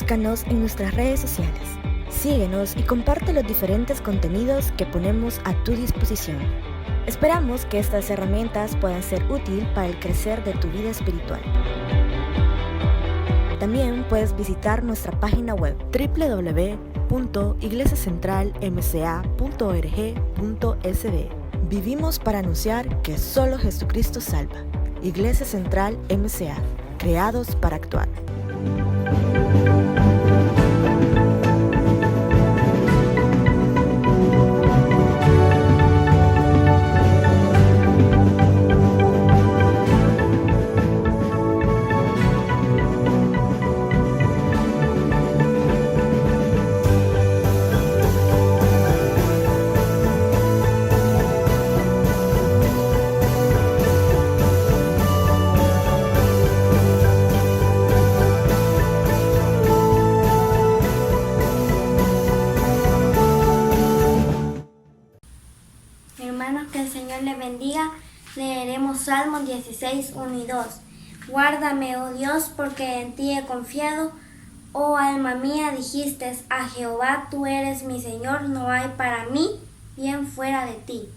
Búscanos en nuestras redes sociales. Síguenos y comparte los diferentes contenidos que ponemos a tu disposición. Esperamos que estas herramientas puedan ser útiles para el crecer de tu vida espiritual. También puedes visitar nuestra página web www.iglesiacentralmca.org.sb. Vivimos para anunciar que solo Jesucristo salva. Iglesia Central MCA, creados para actuar. Hermanos, que el Señor les bendiga. Leeremos Salmos 16, 1 y 2. Guárdame, oh Dios, porque en ti he confiado. Oh alma mía, dijiste a Jehová, tú eres mi Señor, no hay para mí bien fuera de ti.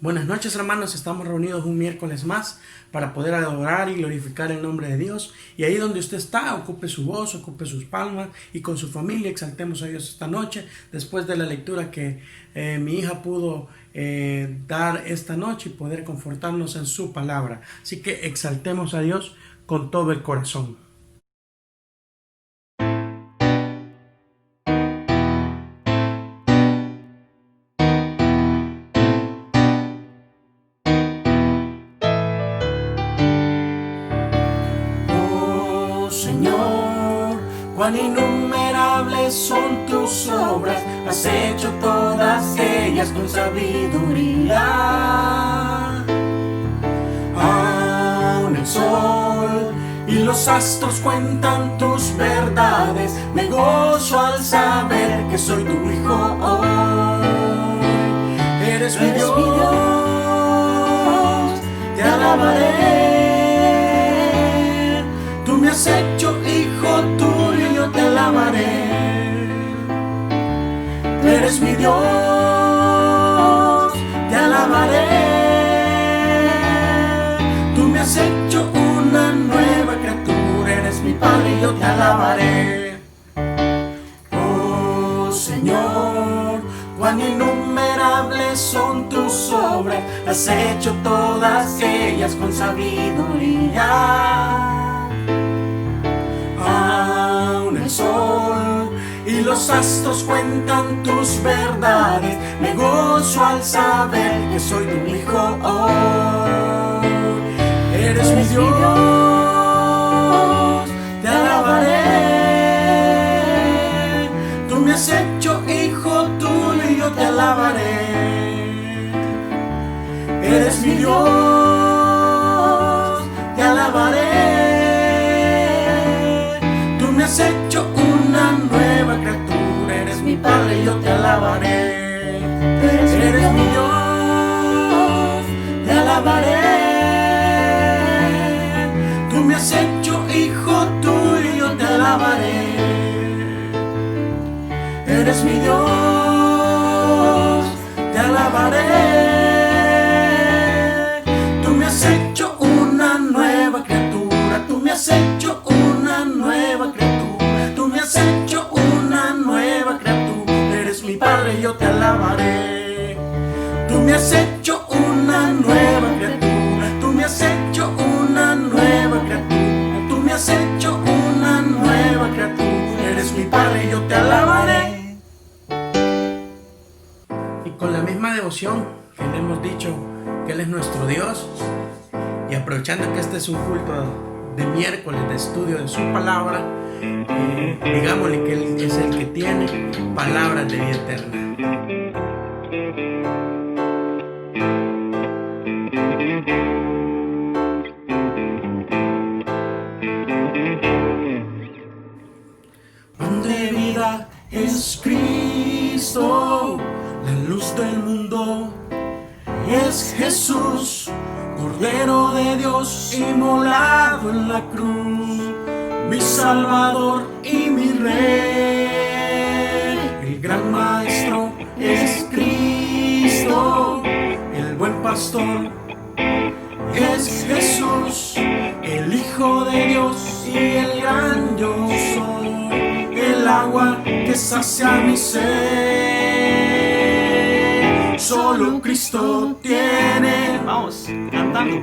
Buenas noches, hermanos, estamos reunidos un miércoles más para poder adorar y glorificar el nombre de Dios. Y ahí donde usted está, ocupe su voz, ocupe sus palmas y con su familia exaltemos a Dios esta noche, después de la lectura que mi hija pudo dar esta noche y poder confortarnos en su palabra. Así que exaltemos a Dios con todo el corazón. Cuán innumerables son tus obras, has hecho todas ellas con sabiduría. Aún el sol y los astros cuentan tus verdades, me gozo al saber que soy tu hijo hoy. Eres mi Dios, te alabaré, tú me has hecho hijo tuyo, yo te alabaré. Eres mi Dios, te alabaré. Tú me has hecho una nueva criatura, eres mi Padre y yo te alabaré. Oh Señor, cuán innumerables son tus obras, has hecho todas ellas con sabiduría. El sol y los astros cuentan tus verdades, me gozo al saber que soy tu hijo hoy. Eres mi Dios, te alabaré, tú me has hecho hijo tuyo y yo te alabaré. Eres mi Dios, te alabaré, me has hecho una nueva criatura, eres mi Padre y yo te alabaré. Eres mi Dios, te alabaré, tú me has hecho hijo tuyo y yo te alabaré. Eres mi Dios, te alabaré, tú me has hecho una nueva criatura, tú me has hecho una nueva criatura, tú me has hecho una nueva criatura, eres mi Padre y yo te alabaré. Tú me has hecho una nueva criatura, tú me has hecho una nueva criatura, tú me has hecho una nueva criatura, eres mi Padre y yo te alabaré. Y con la misma devoción que le hemos dicho que Él es nuestro Dios, y aprovechando que este es un culto de miércoles de estudio de su palabra, digámosle que Él es el que tiene palabras de vida eterna. Pan de vida es Cristo, la luz del mundo es Jesús, Cordero de Dios inmolado en la cruz. mi Salvador y mi Rey. El gran Maestro es Cristo, el buen pastor es Jesús, el Hijo de Dios y el gran yo soy, el agua que sacia mi sed. Solo Cristo tiene, Vamos, cantando.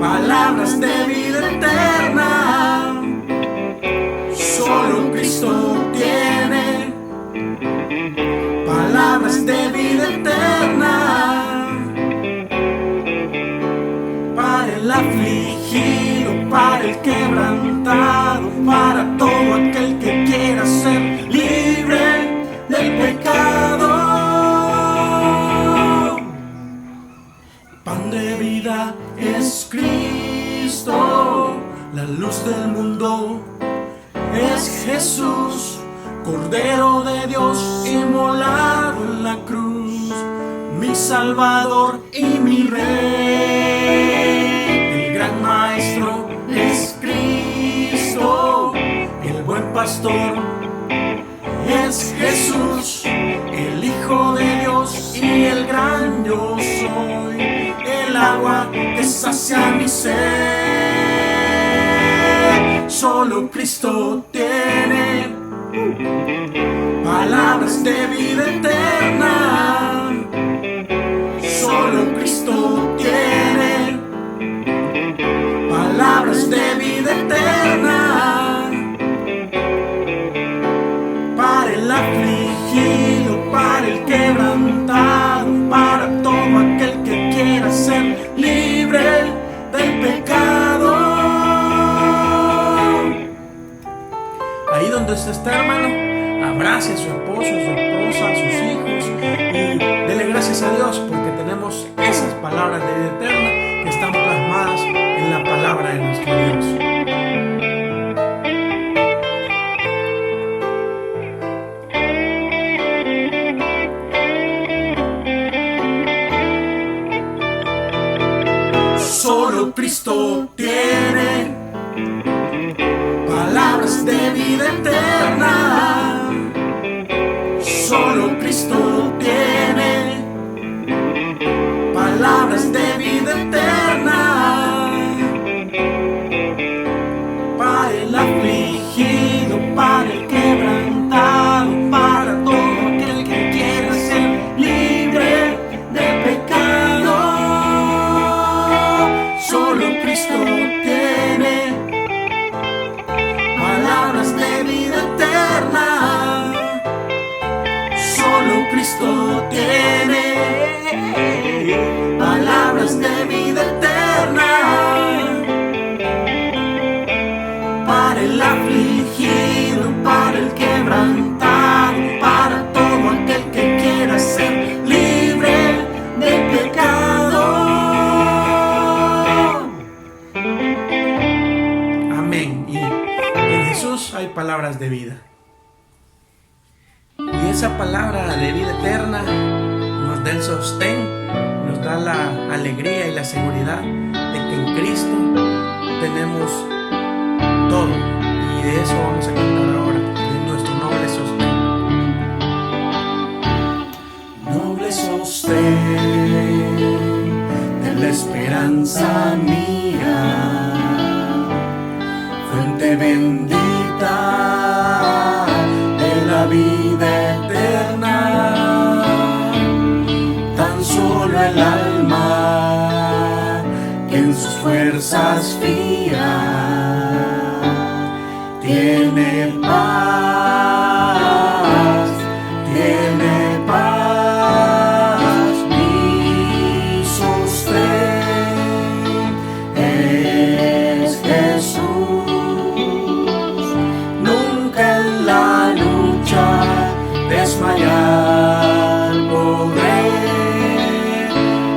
palabras de vida eterna. Solo Cristo tiene palabras de vida eterna. Para el afligido, para el quebrantado, para todo aquel que quiera ser libre del pecado. Pan de vida es Cristo, la luz del mundo es Jesús, Cordero de Dios inmolado en la cruz, mi Salvador y mi Rey. El gran Maestro es Cristo, el buen pastor es Jesús, el Hijo de Dios y el gran yo soy, el agua que sacia mi sed. Solo Cristo tiene palabras de vida eterna. Solo Cristo tiene palabras de vida eterna. Para el afligido, para el quebrantado, para todo aquel que quiera ser libre del pecado. Ahí donde usted está, hermano, abrace a su esposo, a su esposa, a sus hijos y dele gracias a Dios porque tenemos esas palabras de vida eterna que están plasmadas en la palabra de nuestro Dios. Solo Cristo tiene palabras de vida eterna. Solo Cristo tiene palabras de vida eterna. Para el afligido, para el quebrantado, para todo aquel que quiera ser libre del pecado. Solo Cristo tiene palabras de vida eterna. Solo Cristo tiene palabras de vida eterna. Para el afligido, para el quebrantado, para todo aquel que quiera ser libre del pecado. Amén. Y en Jesús hay palabras de vida. Y esa palabra de vida eterna nos da el sostén, nos da la alegría y la seguridad de que en Cristo tenemos todo. Y de eso vamos a cantar ahora, de nuestro noble sostén. Noble sostén de la esperanza mía, fuente bendita de la vida eterna. Tan solo el alma que en sus fuerzas fía tiene paz, tiene paz. Mi sostén es Jesús, nunca en la lucha desmayar podré.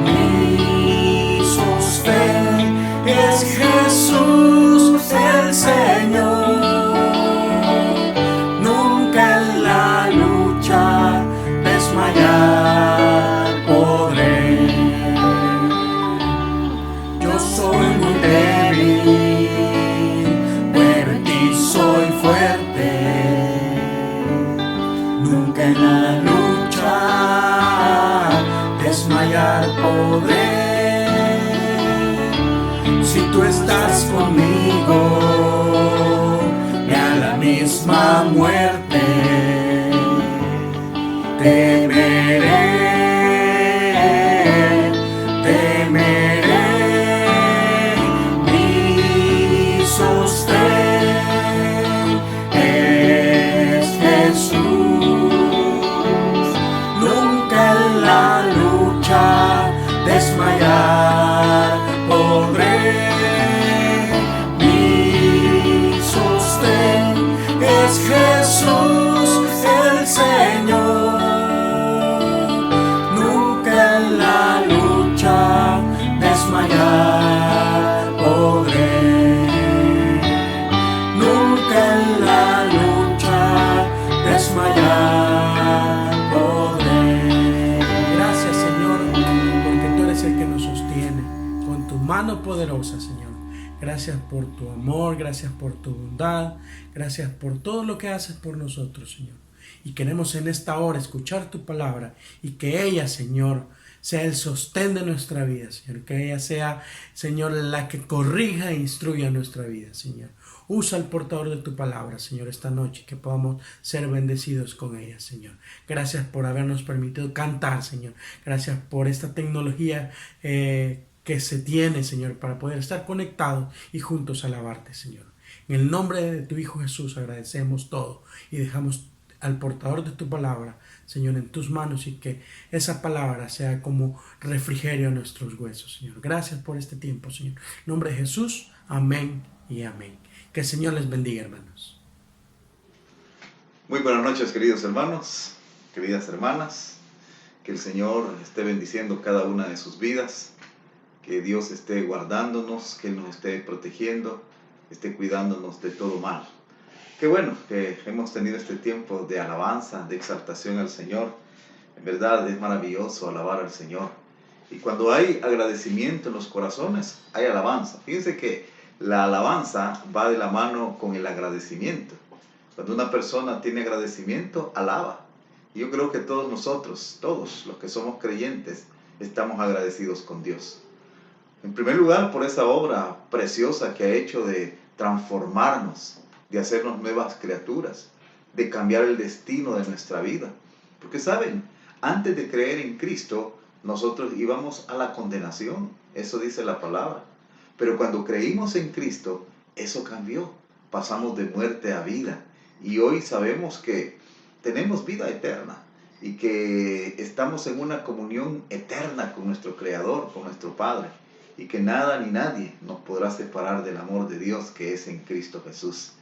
Mi sostén es Jesús el Señor. nunca en la lucha desmayar podré. Si tú estás conmigo, ni a la misma muerte temeré. Mi sostén es Jesús. Nunca en la lucha desmayar podré. Mi sostén es Jesús el Señor. Nunca en la lucha desmayar podré. Nunca en la lucha desmayar podré. Gracias, Señor, porque tú eres el que nos sostiene con tu mano poderosa, Señor. Gracias por tu amor, gracias por tu bondad, gracias por todo lo que haces por nosotros, Señor. Y queremos en esta hora escuchar tu palabra y que ella, Señor, sea el sostén de nuestra vida, Señor. Que ella sea, Señor, la que corrija e instruya nuestra vida, Señor. Usa el portador de tu palabra, Señor, esta noche, que podamos ser bendecidos con ella, Señor. Gracias por habernos permitido cantar, Señor. Gracias por esta tecnología que se tiene, Señor, para poder estar conectados y juntos alabarte, Señor. En el nombre de tu Hijo Jesús agradecemos todo y dejamos al portador de tu palabra, Señor, en tus manos, y que esa palabra sea como refrigerio a nuestros huesos, Señor. Gracias por este tiempo, Señor. En nombre de Jesús, amén y amén. Que el Señor les bendiga, hermanos. Muy buenas noches, queridos hermanos, queridas hermanas. Que el Señor esté bendiciendo cada una de sus vidas. Que Dios esté guardándonos, que Él nos esté protegiendo, esté cuidándonos de todo mal. Qué bueno que hemos tenido este tiempo de alabanza, de exaltación al Señor. En verdad es maravilloso alabar al Señor. Y cuando hay agradecimiento en los corazones, hay alabanza. Fíjense que la alabanza va de la mano con el agradecimiento. Cuando una persona tiene agradecimiento, alaba. Y yo creo que todos nosotros, todos los que somos creyentes, estamos agradecidos con Dios. En primer lugar, por esa obra preciosa que ha hecho de transformarnos, de hacernos nuevas criaturas, de cambiar el destino de nuestra vida. Porque saben, antes de creer en Cristo, nosotros íbamos a la condenación. Eso dice la palabra. Pero cuando creímos en Cristo, eso cambió. Pasamos de muerte a vida. Y hoy sabemos que tenemos vida eterna y que estamos en una comunión eterna con nuestro Creador, con nuestro Padre. Y que nada ni nadie nos podrá separar del amor de Dios que es en Cristo Jesús.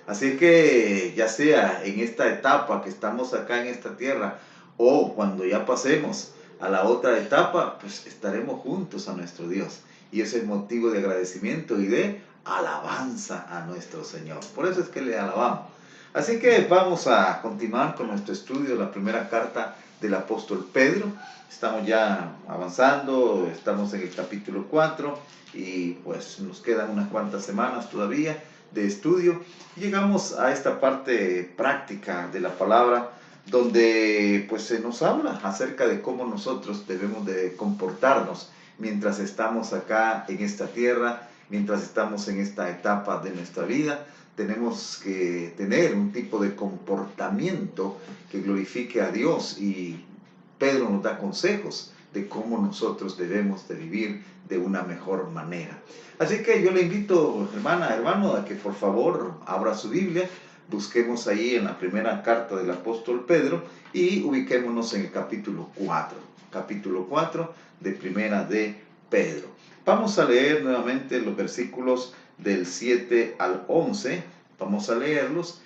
Así que ya sea en esta etapa que estamos acá en esta tierra o cuando ya pasemos a la otra etapa, pues estaremos juntos a nuestro Dios. Y ese es motivo de agradecimiento y de alabanza a nuestro Señor. Por eso es que le alabamos. Así que vamos a continuar con nuestro estudio de la primera carta del apóstol Pedro. Estamos ya avanzando, estamos en el capítulo 4 y pues nos quedan unas cuantas semanas todavía de estudio. Llegamos a esta parte práctica de la palabra donde pues se nos habla acerca de cómo nosotros debemos de comportarnos mientras estamos acá en esta tierra, mientras estamos en esta etapa de nuestra vida. Tenemos que tener un tipo de comportamiento que glorifique a Dios y Pedro nos da consejos de cómo nosotros debemos de vivir de una mejor manera. Así que yo le invito, hermana, hermano, a que por favor abra su Biblia, busquemos ahí en la primera carta del apóstol Pedro y ubiquémonos en el capítulo 4 de primera de Pedro. Vamos a leer nuevamente los versículos del 7 al 11, vamos a leerlos.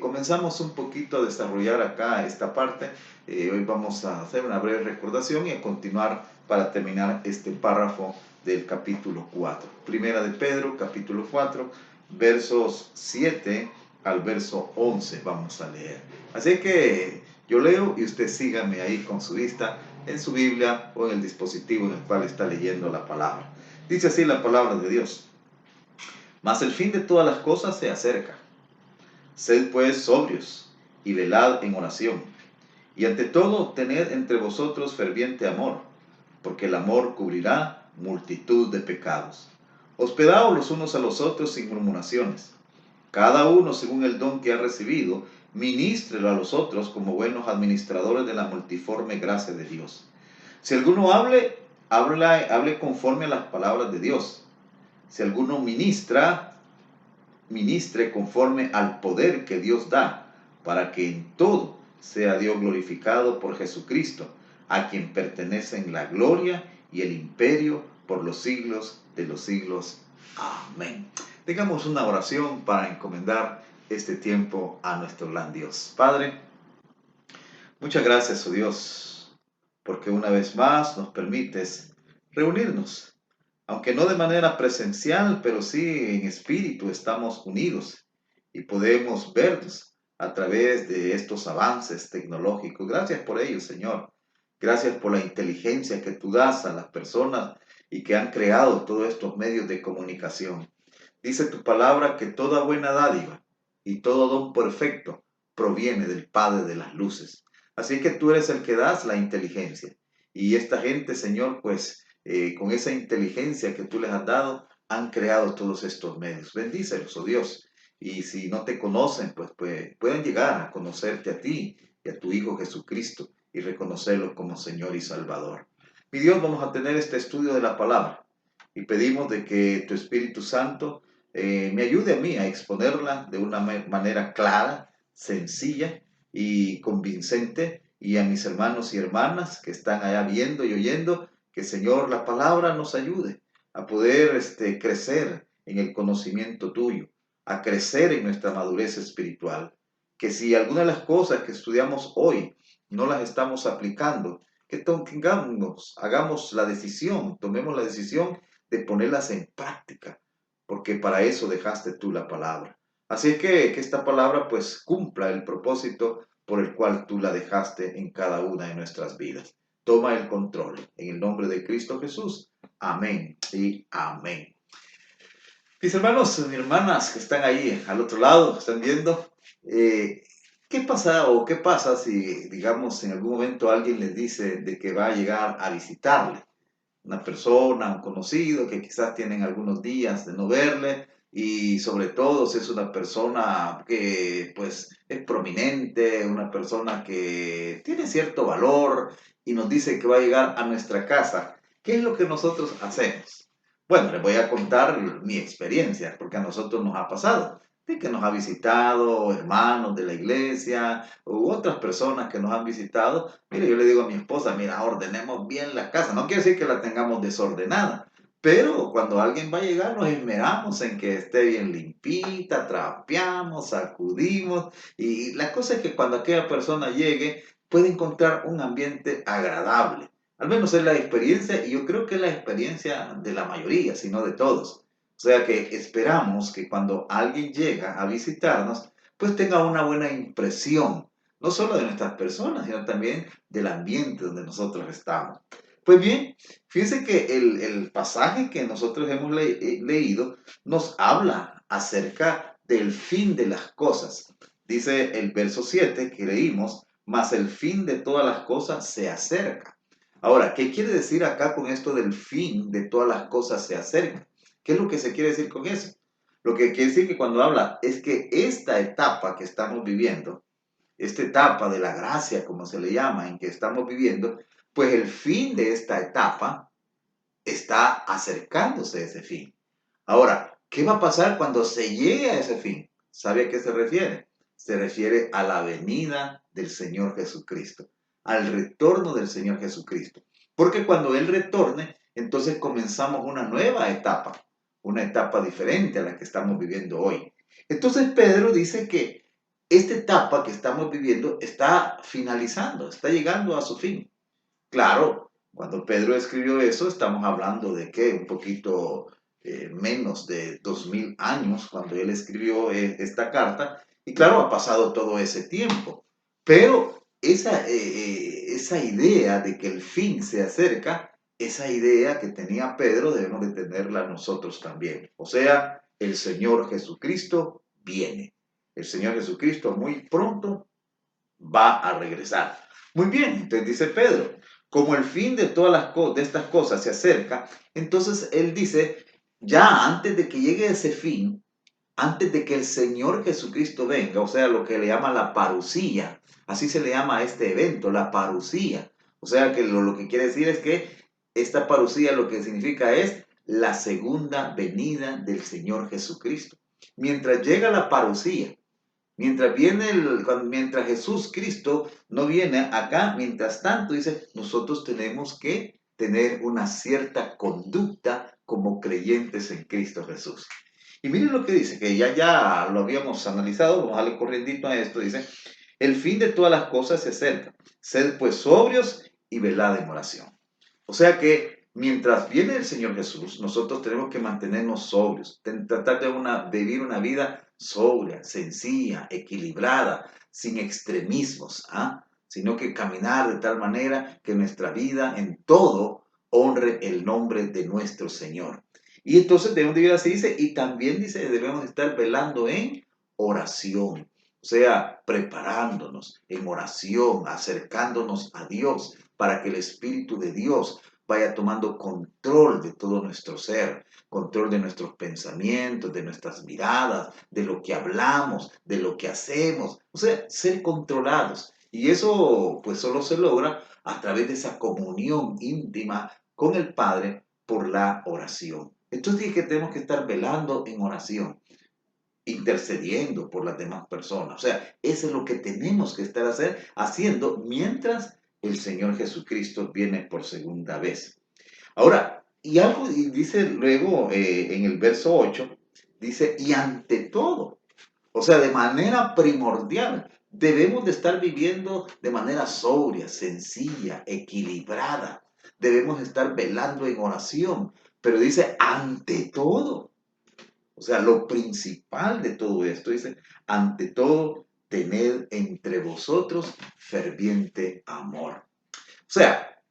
Comenzamos un poquito a desarrollar acá esta parte. Hoy vamos a hacer una breve recordación y a continuar para terminar este párrafo del capítulo 4. Primera de Pedro, capítulo 4, versos 7 al verso 11 vamos a leer. Así que yo leo y usted sígame ahí con su vista en su Biblia o en el dispositivo en el cual está leyendo la palabra. Dice así la palabra de Dios: mas el fin de todas las cosas se acerca. Sed pues sobrios y velad en oración. Y ante todo, tened entre vosotros ferviente amor, porque el amor cubrirá multitud de pecados. Hospedaos los unos a los otros sin murmuraciones. Cada uno según el don que ha recibido, ministrelo a los otros como buenos administradores de la multiforme gracia de Dios. Si alguno hable conforme a las palabras de Dios. Si alguno ministre conforme al poder que Dios da, para que en todo sea Dios glorificado por Jesucristo, a quien pertenecen la gloria y el imperio por los siglos de los siglos. Amén. Tengamos una oración para encomendar este tiempo a nuestro gran Dios. Padre, muchas gracias, oh Dios, porque una vez más nos permites reunirnos, aunque no de manera presencial, pero sí en espíritu estamos unidos y podemos vernos a través de estos avances tecnológicos. Gracias por ello, Señor. Gracias por la inteligencia que tú das a las personas y que han creado todos estos medios de comunicación. Dice tu palabra que toda buena dádiva y todo don perfecto proviene del Padre de las luces. Así que tú eres el que das la inteligencia. Y esta gente, Señor, pues con esa inteligencia que tú les has dado, han creado todos estos medios. Bendícelos, oh Dios. Y si no te conocen, pues pueden llegar a conocerte a ti y a tu Hijo Jesucristo y reconocerlo como Señor y Salvador. Mi Dios, vamos a tener este estudio de la palabra y pedimos de que tu Espíritu Santo me ayude a mí a exponerla de una manera clara, sencilla y convincente, y a mis hermanos y hermanas que están allá viendo y oyendo, que Señor, la palabra nos ayude a poder crecer en el conocimiento tuyo, a crecer en nuestra madurez espiritual, que si alguna de las cosas que estudiamos hoy no las estamos aplicando, que hagamos la decisión, tomemos la decisión de ponerlas en práctica, porque para eso dejaste tú la palabra. Así es que esta palabra pues cumpla el propósito por el cual tú la dejaste en cada una de nuestras vidas. Toma el control. En el nombre de Cristo Jesús. Amén y amén. Mis hermanos y hermanas que están ahí al otro lado, están viendo, ¿qué pasa si, digamos, en algún momento alguien les dice de que va a llegar a visitarle? Una persona, un conocido que quizás tienen algunos días de no verle, y sobre todo si es una persona que pues es prominente, una persona que tiene cierto valor y nos dice que va a llegar a nuestra casa. ¿Qué es lo que nosotros hacemos? Bueno, les voy a contar mi experiencia, porque a nosotros nos ha pasado, de que nos ha visitado hermanos de la iglesia u otras personas que nos han visitado. Mire, yo le digo a mi esposa, mira, ordenemos bien la casa. No quiere decir que la tengamos desordenada, pero cuando alguien va a llegar nos esmeramos en que esté bien limpita, trapeamos, sacudimos, y la cosa es que cuando aquella persona llegue puede encontrar un ambiente agradable. Al menos es la experiencia, y yo creo que es la experiencia de la mayoría, si no de todos. O sea que esperamos que cuando alguien llega a visitarnos, pues tenga una buena impresión, no solo de nuestras personas, sino también del ambiente donde nosotros estamos. Pues bien, fíjense que el pasaje que nosotros hemos leído nos habla acerca del fin de las cosas. Dice el verso 7 que leímos, mas el fin de todas las cosas se acerca. Ahora, ¿qué quiere decir acá con esto del fin de todas las cosas se acerca? ¿Qué es lo que se quiere decir con eso? Lo que quiere decir que cuando habla es que esta etapa que estamos viviendo, esta etapa de la gracia, como se le llama, en que estamos viviendo, pues el fin de esta etapa está acercándose a ese fin. Ahora, ¿qué va a pasar cuando se llegue a ese fin? ¿Sabe a qué se refiere? Se refiere a la venida del Señor Jesucristo, al retorno del Señor Jesucristo. Porque cuando Él retorne, entonces comenzamos una etapa diferente a la que estamos viviendo hoy. Entonces Pedro dice que esta etapa que estamos viviendo está finalizando, está llegando a su fin. Claro, cuando Pedro escribió eso, estamos hablando de que un poquito menos de 2000 años cuando él escribió esta carta, y claro, ha pasado todo ese tiempo, pero esa idea de que el fin se acerca, esa idea que tenía Pedro debemos de tenerla nosotros también. O sea, el Señor Jesucristo viene. El Señor Jesucristo muy pronto va a regresar. Muy bien, entonces dice Pedro, como el fin de todas de estas cosas se acerca, entonces él dice, ya antes de que llegue ese fin, antes de que el Señor Jesucristo venga, o sea, lo que le llama la parusía, así se le llama a este evento, la parusía. O sea, que lo que quiere decir es que esta parusía lo que significa es la segunda venida del Señor Jesucristo. Mientras llega la parusía, mientras Jesús Cristo no viene acá, mientras tanto, dice, nosotros tenemos que tener una cierta conducta como creyentes en Cristo Jesús. Y miren lo que dice, que ya lo habíamos analizado, vamos a darle corriendito a esto, dice, el fin de todas las cosas se acerca, sed pues sobrios y velad en oración. O sea que mientras viene el Señor Jesús, nosotros tenemos que mantenernos sobrios, tratar de vivir una vida sobria, sencilla, equilibrada, sin extremismos, sino que caminar de tal manera que nuestra vida en todo honre el nombre de nuestro Señor. Y entonces debemos vivir así, dice, y también dice, debemos estar velando en oración. O sea, preparándonos en oración, acercándonos a Dios para que el Espíritu de Dios vaya tomando control de todo nuestro ser, control de nuestros pensamientos, de nuestras miradas, de lo que hablamos, de lo que hacemos. O sea, ser controlados. Y eso pues solo se logra a través de esa comunión íntima con el Padre por la oración. Entonces dije que tenemos que estar velando en oración, intercediendo por las demás personas. O sea, eso es lo que tenemos que estar haciendo mientras el Señor Jesucristo viene por segunda vez. Ahora, y dice luego en el verso 8, dice, y ante todo, o sea, de manera primordial, debemos de estar viviendo de manera sobria, sencilla, equilibrada. Debemos estar velando en oración. Pero dice, ante todo. O sea, lo principal de todo esto, dice, ante todo, tened entre vosotros ferviente amor. O sea,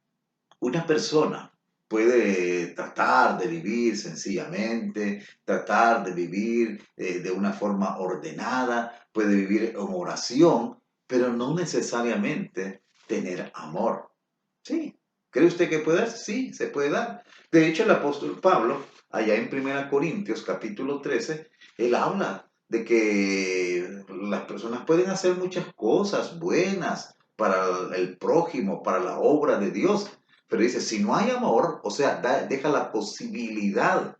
una persona puede tratar de vivir sencillamente, tratar de vivir de una forma ordenada, puede vivir en oración, pero no necesariamente tener amor. Sí. ¿Cree usted que puede darse? Sí, se puede dar. De hecho, el apóstol Pablo, allá en 1 Corintios capítulo 13, él habla de que las personas pueden hacer muchas cosas buenas para el prójimo, para la obra de Dios. Pero dice, si no hay amor, o sea, deja la posibilidad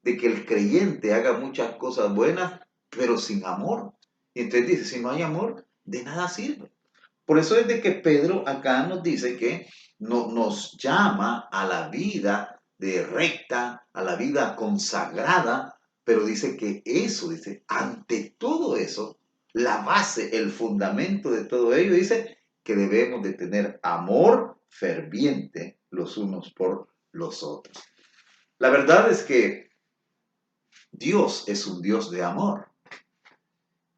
de que el creyente haga muchas cosas buenas, pero sin amor. Y entonces dice, si no hay amor, de nada sirve. Por eso es de que Pedro acá nos dice que nos llama a la vida de recta, a la vida consagrada, pero dice que eso, dice, ante todo eso, la base, el fundamento de todo ello, dice que debemos de tener amor ferviente los unos por los otros. La verdad es que Dios es un Dios de amor.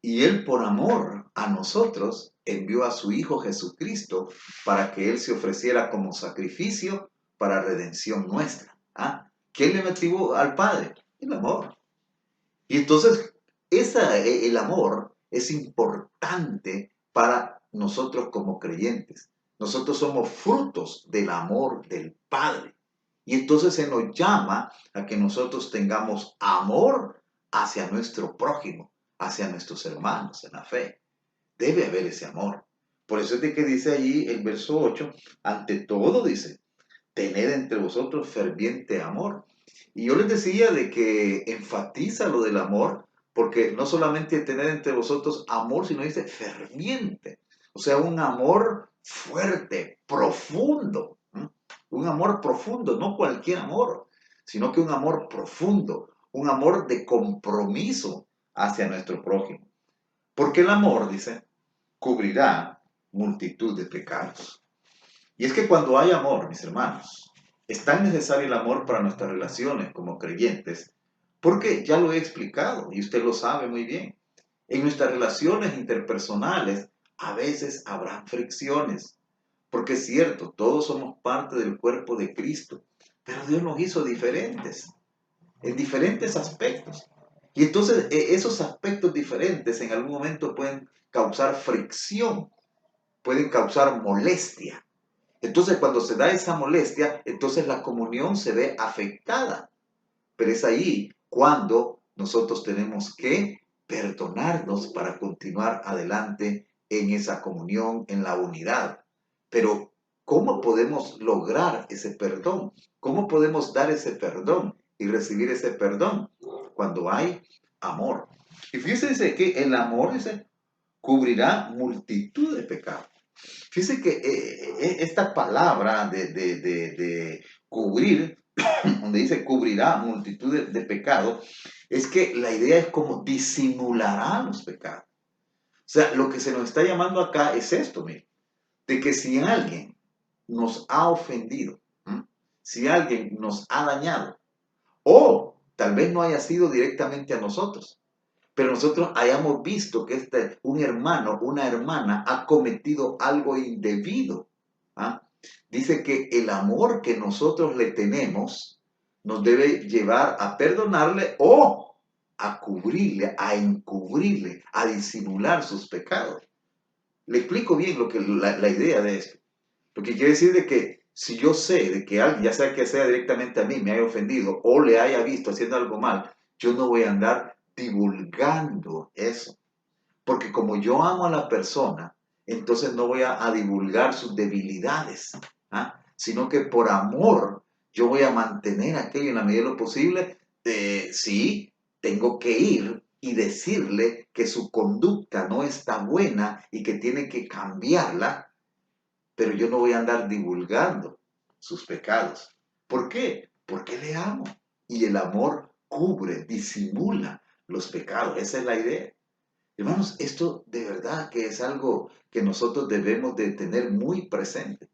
Y Él por amor a nosotros envió a su Hijo Jesucristo para que Él se ofreciera como sacrificio para redención nuestra. ¿Qué le motivó al Padre? El amor. Y entonces el amor es importante para nosotros como creyentes. Nosotros somos frutos del amor del Padre. Y entonces se nos llama a que nosotros tengamos amor hacia nuestro prójimo, hacia nuestros hermanos en la fe. Debe haber ese amor. Por eso es de que dice allí el verso 8, ante todo dice, tened entre vosotros ferviente amor. Y yo les decía de que enfatiza lo del amor, porque no solamente tener entre vosotros amor, sino dice ferviente. O sea, un amor fuerte, profundo. Un amor profundo, no cualquier amor, sino que un amor profundo, un amor de compromiso hacia nuestro prójimo. Porque el amor, dice, cubrirá multitud de pecados. Y es que cuando hay amor, mis hermanos, es tan necesario el amor para nuestras relaciones como creyentes, porque ya lo he explicado y usted lo sabe muy bien. En nuestras relaciones interpersonales a veces habrá fricciones, porque es cierto, todos somos parte del cuerpo de Cristo, pero Dios nos hizo diferentes, en diferentes aspectos. Y entonces esos aspectos diferentes en algún momento pueden causar fricción pueden causar molestia. Entonces, cuando se da esa molestia, entonces la comunión se ve afectada. Pero es ahí cuando nosotros tenemos que perdonarnos para continuar adelante en esa comunión, en la unidad. Pero, ¿cómo podemos lograr ese perdón? ¿Cómo podemos dar ese perdón y recibir ese perdón? Cuando hay amor. Y fíjense que el amor, dice, cubrirá multitud de pecados. Fíjense que esta palabra de cubrir, donde dice cubrirá multitud de pecados, es que la idea es como disimulará los pecados. O sea, lo que se nos está llamando acá es esto, mire, de que si alguien nos ha ofendido, si alguien nos ha dañado, o tal vez no haya sido directamente a nosotros, pero nosotros hayamos visto que un hermano, una hermana ha cometido algo indebido. Dice que el amor que nosotros le tenemos nos debe llevar a perdonarle o a cubrirle, a encubrirle, a disimular sus pecados. Le explico bien la idea de esto. Lo que quiere decir de que si yo sé de que alguien, ya sea que sea directamente a mí, me haya ofendido o le haya visto haciendo algo mal, yo no voy a andar divulgando eso. Porque como yo amo a la persona, entonces no voy a divulgar sus debilidades, sino que por amor yo voy a mantener aquello en la medida de lo posible. Sí, tengo que ir y decirle que su conducta no está buena y que tiene que cambiarla, pero yo no voy a andar divulgando sus pecados. ¿Por qué? Porque le amo. Y el amor cubre, disimula los pecados. Esa es la idea. Hermanos, esto de verdad que es algo que nosotros debemos de tener muy presente.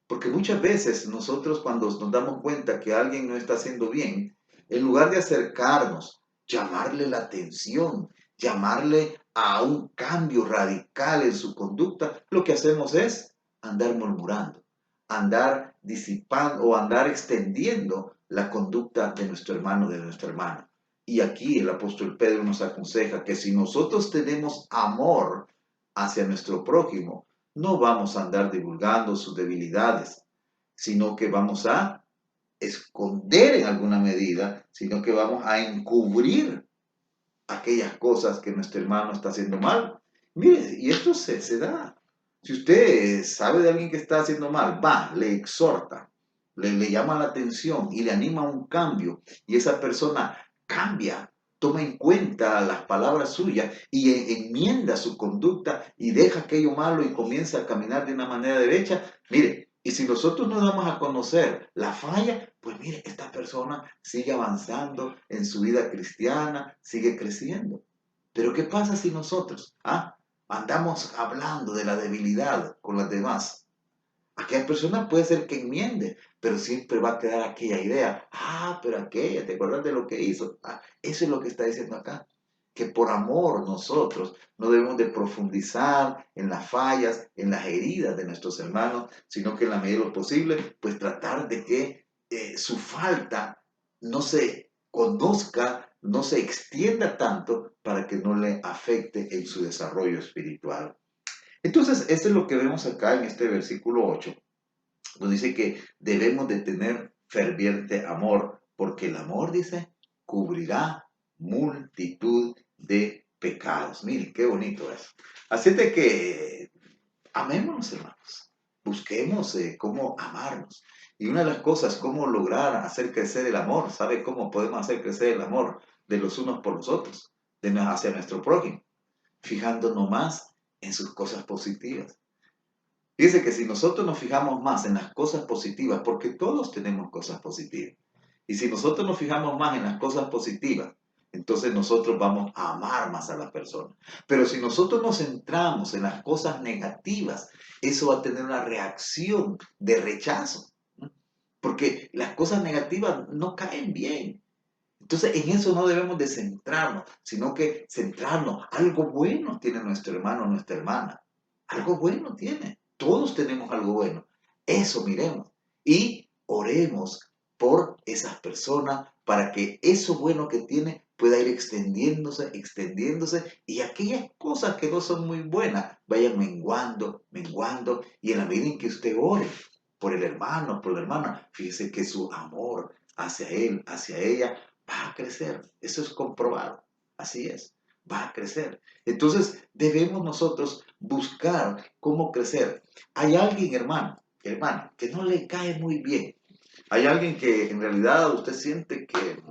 Porque muchas veces nosotros cuando nos damos cuenta que alguien no está haciendo bien, en lugar de acercarnos, llamarle la atención, llamarle a un cambio radical en su conducta, lo que hacemos es andar murmurando, andar disipando o andar extendiendo la conducta de nuestro hermano, de nuestra hermana. Y aquí el apóstol Pedro nos aconseja que si nosotros tenemos amor hacia nuestro prójimo, no vamos a andar divulgando sus debilidades, sino que vamos a esconder en alguna medida, sino que vamos a encubrir aquellas cosas que nuestro hermano está haciendo mal. Mire, y esto se da. Si usted sabe de alguien que está haciendo mal, va, le exhorta, le llama la atención y le anima a un cambio, y esa persona cambia, toma en cuenta las palabras suyas y enmienda su conducta y deja aquello malo y comienza a caminar de una manera derecha. Mire, y si nosotros nos damos a conocer la falla, pues mire, esta persona sigue avanzando en su vida cristiana, sigue creciendo. Pero ¿qué pasa si nosotros andamos hablando de la debilidad con las demás? Aquella persona puede ser que enmiende, pero siempre va a quedar aquella idea. Pero aquella, ¿te acuerdas de lo que hizo? Eso es lo que está diciendo acá. Que por amor nosotros no debemos de profundizar en las fallas, en las heridas de nuestros hermanos, sino que en la medida de lo posible, pues tratar de que su falta no se conozca, no se extienda tanto para que no le afecte en su desarrollo espiritual. Entonces, esto es lo que vemos acá en este versículo 8, donde dice que debemos de tener ferviente amor, porque el amor, dice, cubrirá multitud de pecados. Miren, qué bonito es. Así de que amémonos, hermanos. Busquemos cómo amarnos. Y una de las cosas, cómo lograr hacer crecer el amor. ¿Sabe cómo podemos hacer crecer el amor de los unos por los otros? Hacia nuestro prójimo. Fijándonos más en sus cosas positivas. Dice que si nosotros nos fijamos más en las cosas positivas, porque todos tenemos cosas positivas, y si nosotros nos fijamos más en las cosas positivas, entonces nosotros vamos a amar más a las personas. Pero si nosotros nos centramos en las cosas negativas, eso va a tener una reacción de rechazo, porque las cosas negativas no caen bien. Entonces, en eso no debemos de centrarnos, sino que centrarnos. Algo bueno tiene nuestro hermano o nuestra hermana. Algo bueno tiene. Todos tenemos algo bueno. Eso miremos. Y oremos por esas personas para que eso bueno que tiene pueda ir extendiéndose, y aquellas cosas que no son muy buenas vayan menguando, y en la medida en que usted ore por el hermano, por la hermana, fíjese que su amor hacia él, hacia ella, va a crecer. Eso es comprobado. Así es, va a crecer. Entonces debemos nosotros buscar cómo crecer. Hay alguien, hermano, que no le cae muy bien. Hay alguien que en realidad usted siente que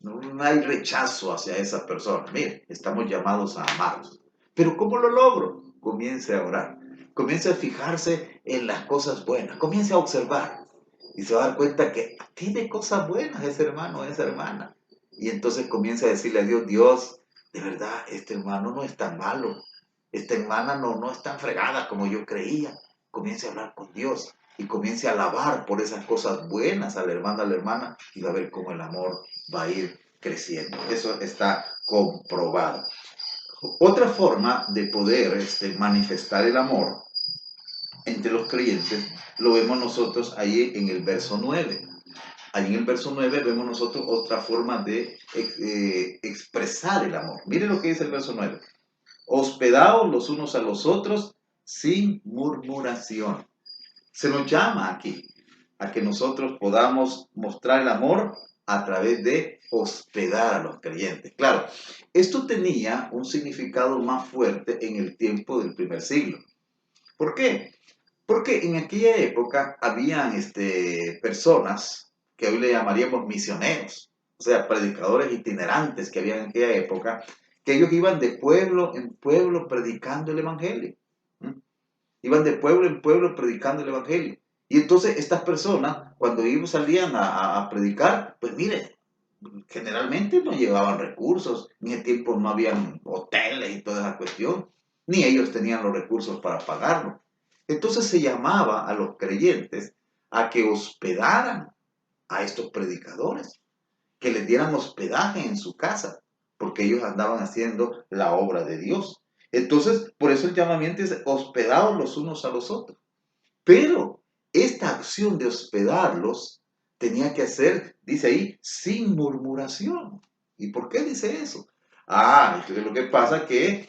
no hay rechazo hacia esa persona. Mire, estamos llamados a amarlos. Pero ¿cómo lo logro? Comience a orar. Comience a fijarse en las cosas buenas. Comience a observar. Y se va a dar cuenta que tiene cosas buenas ese hermano, esa hermana. Y entonces comienza a decirle a Dios, Dios, de verdad, este hermano no es tan malo. Esta hermana no es tan fregada como yo creía. Comience a hablar con Dios y comience a alabar por esas cosas buenas al hermano, a la hermana, y va a ver cómo el amor va a ir creciendo. Eso está comprobado. Otra forma de poder manifestar el amor entre los creyentes lo vemos nosotros ahí en el verso 9. Ahí en el verso 9 vemos nosotros otra forma de expresar el amor. Mire lo que dice el verso 9. Hospedaos los unos a los otros sin murmuración. Se nos llama aquí a que nosotros podamos mostrar el amor a través de hospedar a los creyentes. Claro, esto tenía un significado más fuerte en el tiempo del primer siglo. ¿Por qué? Porque en aquella época habían personas que hoy le llamaríamos misioneros, o sea, predicadores itinerantes que había en aquella época, que ellos iban de pueblo en pueblo predicando el evangelio. Iban de pueblo en pueblo predicando el evangelio. Y entonces estas personas, cuando ellos salían a predicar, pues mire, generalmente no llevaban recursos, ni en tiempo no habían hoteles y toda esa cuestión, ni ellos tenían los recursos para pagarlo. Entonces se llamaba a los creyentes a que hospedaran a estos predicadores, que les dieran hospedaje en su casa, porque ellos andaban haciendo la obra de Dios. Entonces, por eso el llamamiento es hospedados los unos a los otros. Pero esta acción de hospedarlos tenía que hacer, dice ahí, sin murmuración. ¿Y por qué dice eso? Entonces lo que pasa es que,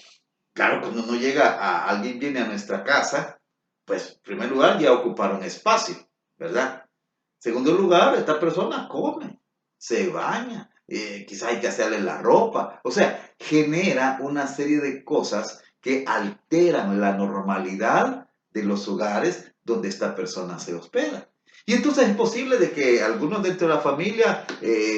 claro, cuando uno llega alguien viene a nuestra casa, pues, en primer lugar, ya ocuparon espacio, ¿verdad? Segundo lugar, esta persona come, se baña, quizás hay que hacerle la ropa. O sea, genera una serie de cosas que alteran la normalidad de los hogares donde esta persona se hospeda. Y entonces es posible de que algunos dentro de la familia,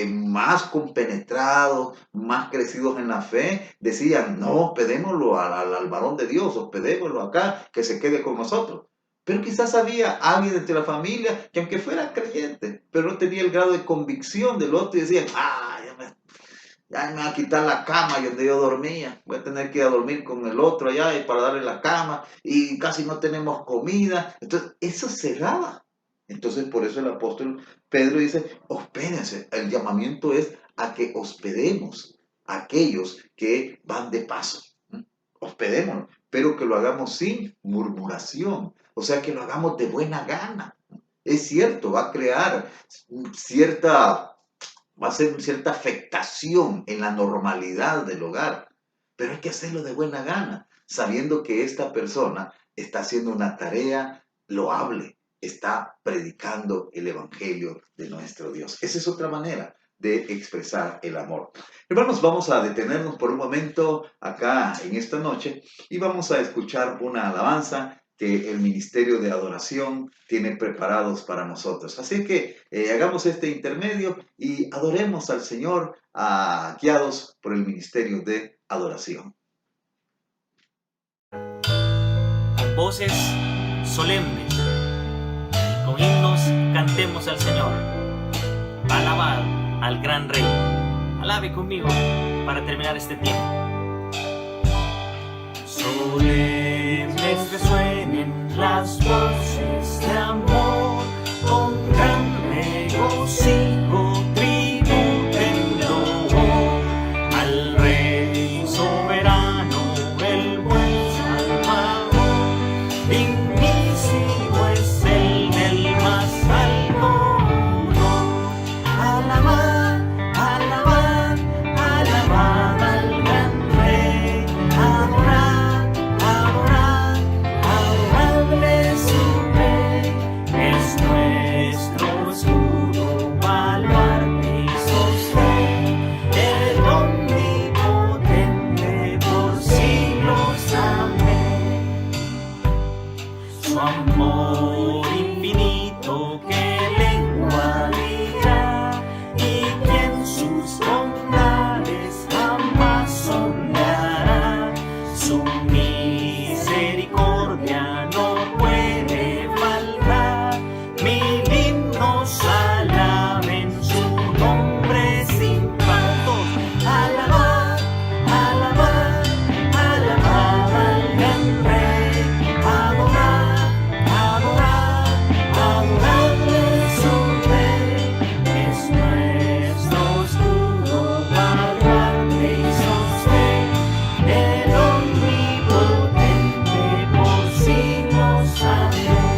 más compenetrados, más crecidos en la fe, decían, no, hospedémoslo al varón de Dios, hospedémoslo acá, que se quede con nosotros. Pero quizás había alguien dentro de la familia que aunque fuera creyente, pero no tenía el grado de convicción del otro y decían, ya me va a quitar la cama donde yo dormía, voy a tener que ir a dormir con el otro allá y para darle la cama y casi no tenemos comida. Entonces eso se daba. Entonces por eso el apóstol Pedro dice, hospédense. El llamamiento es a que hospedemos a aquellos que van de paso. Hospedémonos, pero que lo hagamos sin murmuración. O sea, que lo hagamos de buena gana. Es cierto, va a ser cierta afectación en la normalidad del hogar, pero hay que hacerlo de buena gana, sabiendo que esta persona está haciendo una tarea loable, está predicando el evangelio de nuestro Dios. Esa es otra manera de expresar el amor. Hermanos, vamos a detenernos por un momento acá en esta noche y vamos a escuchar una alabanza que el Ministerio de Adoración tiene preparados para nosotros. Así que hagamos este intermedio y adoremos al Señor, guiados por el Ministerio de Adoración. Con voces solemnes y con himnos cantemos al Señor. Alabad al gran Rey. Alabe conmigo para terminar este tiempo. Solemnes resuenen las voces de amor, con gran regocijo tributen loor al Rey soberano, el buen Salvador. Dignísimo es el del más alto honor. Alabad, alabad amor infinito que lengua dirá, y quien sus bondades jamás sondeará. Su misericordia no puede faltar, mil himnos alaben su nombre sin partos. Alabad, alabad, alabad al gran Rey. Adorad, adorad, adoradle su Rey. Es nuestro escudo, baluarte y sostén, el omnipotente por siglos. Amén.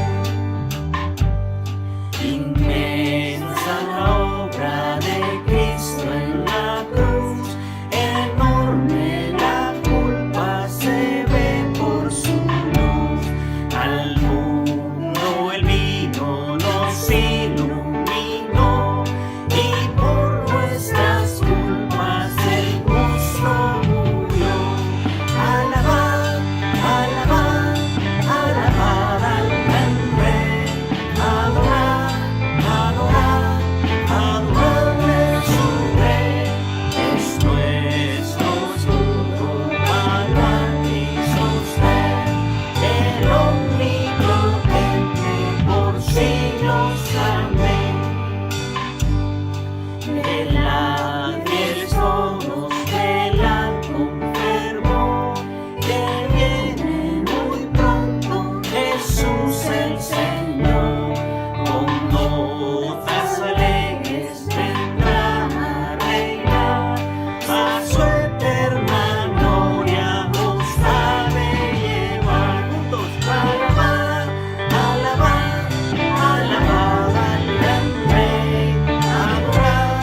Inmensa la obra de Cristo en la cruz, enorme la culpa se ve por su luz. Al mundo el vino nos iluminó, y por nuestras culpas el justo murió. Alabad, alabad, alabad al gran Rey. Adorad, adorad, adoradle su Rey. Es nuestro escudo, baluarte y sostén, el omnipotente por siglos. Amén. Velad, fieles todos, velad con fervor, que viene muy pronto Jesús el Señor. Con notas alegres vendrá a reinar, a su eterna gloria nos ha de llevar. Juntos, alabad, alabad, alabad al gran Rey. Adorad,